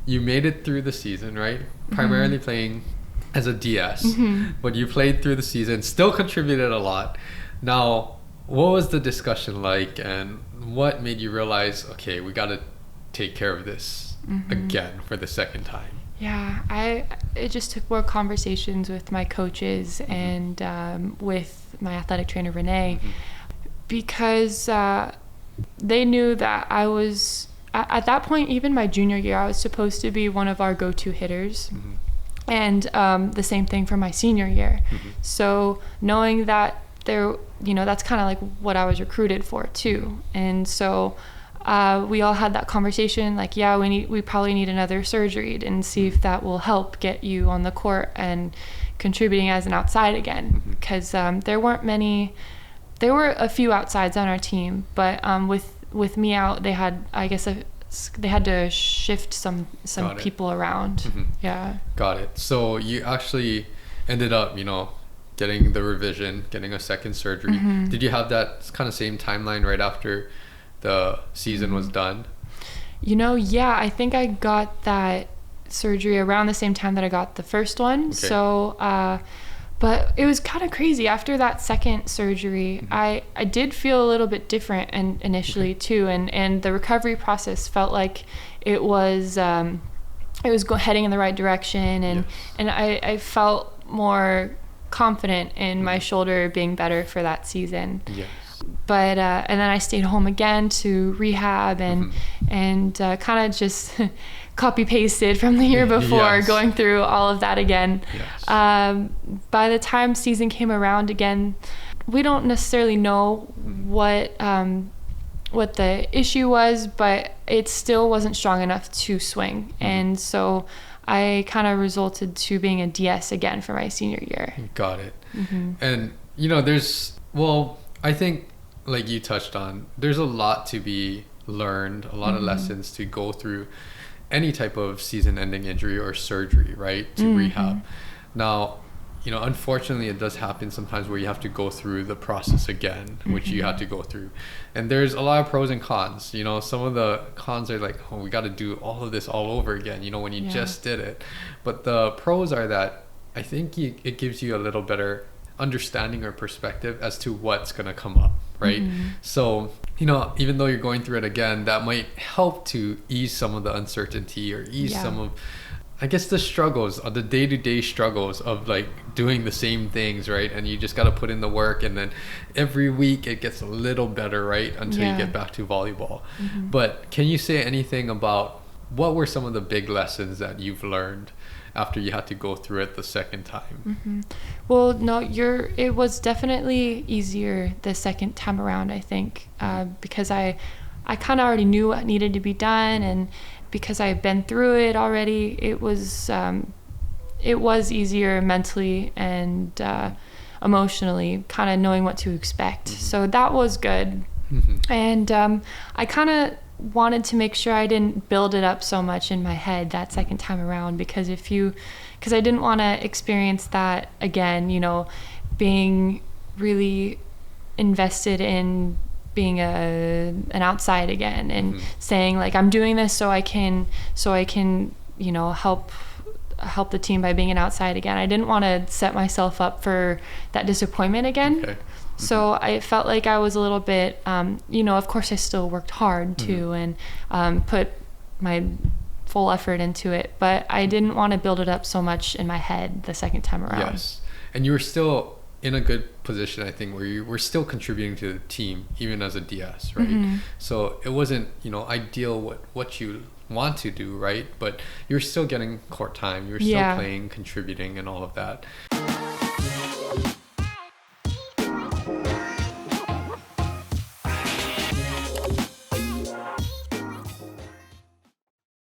you made it through the season, right? Primarily playing as a DS, but you played through the season, still contributed a lot. Now, what was the discussion like, and what made you realize, okay, we got to take care of this again for the second time? Yeah, it just took more conversations with my coaches and with my athletic trainer, Renee, because they knew that I was, at that point, even my junior year, I was supposed to be one of our go-to hitters. And the same thing for my senior year. So knowing that that's kind of like what I was recruited for too. And so we all had that conversation, like, we probably need another surgery and see if that will help get you on the court and contributing as an outside again. Because there were a few outsides on our team, but with me out, they had, I guess, they had to shift some people around. Yeah. Got it. So you actually ended up, getting the revision, getting a second surgery. Did you have that kind of same timeline right after the season was done? Yeah, I think I got that surgery around the same time that I got the first one. Okay. So, but it was kind of crazy. After that second surgery, I did feel a little bit different initially too, and the recovery process felt like it was heading in the right direction, and I felt more confident in my shoulder being better for that season. Yes. But and then I stayed home again to rehab and kind of just copy pasted from the year before, going through all of that again. Yes. By the time season came around again, we don't necessarily know what the issue was, but it still wasn't strong enough to swing, and so I kind of resulted to being a DS again for my senior year. Got it. And I think, like you touched on, there's a lot to be learned, a lot of lessons to go through any type of season-ending injury or surgery, right, to rehab. Now, unfortunately, it does happen sometimes where you have to go through the process again, which you had to go through. And there's a lot of pros and cons. Some of the cons are like, we got to do all of this all over again, when you just did it. But the pros are that I think it gives you a little better understanding or perspective as to what's going to come up, right? So, even though you're going through it again, that might help to ease some of the uncertainty or ease some of, I guess, the struggles, the day-to-day struggles of like doing the same things, right? And you just got to put in the work, and then every week it gets a little better, right? Until you get back to volleyball. But can you say anything about what were some of the big lessons that you've learned after you had to go through it the second time? Well, no, it was definitely easier the second time around, I think, because I kind of already knew what needed to be done, and because I've been through it already, it was easier mentally and emotionally, kind of knowing what to expect. So that was good. And I kind of wanted to make sure I didn't build it up so much in my head that second time around, because I didn't want to experience that again, being really invested in being an outside again, and saying like, I'm doing this so I can help the team by being an outside again. I didn't want to set myself up for that disappointment again. Okay. So I felt like I was a little bit, of course I still worked hard too, and put my full effort into it, but I didn't want to build it up so much in my head the second time around. Yes. And you were still in a good position, I think, where you were still contributing to the team, even as a DS, right? So it wasn't, ideal what you want to do, right? But you're still getting court time, you're still playing, contributing, and all of that.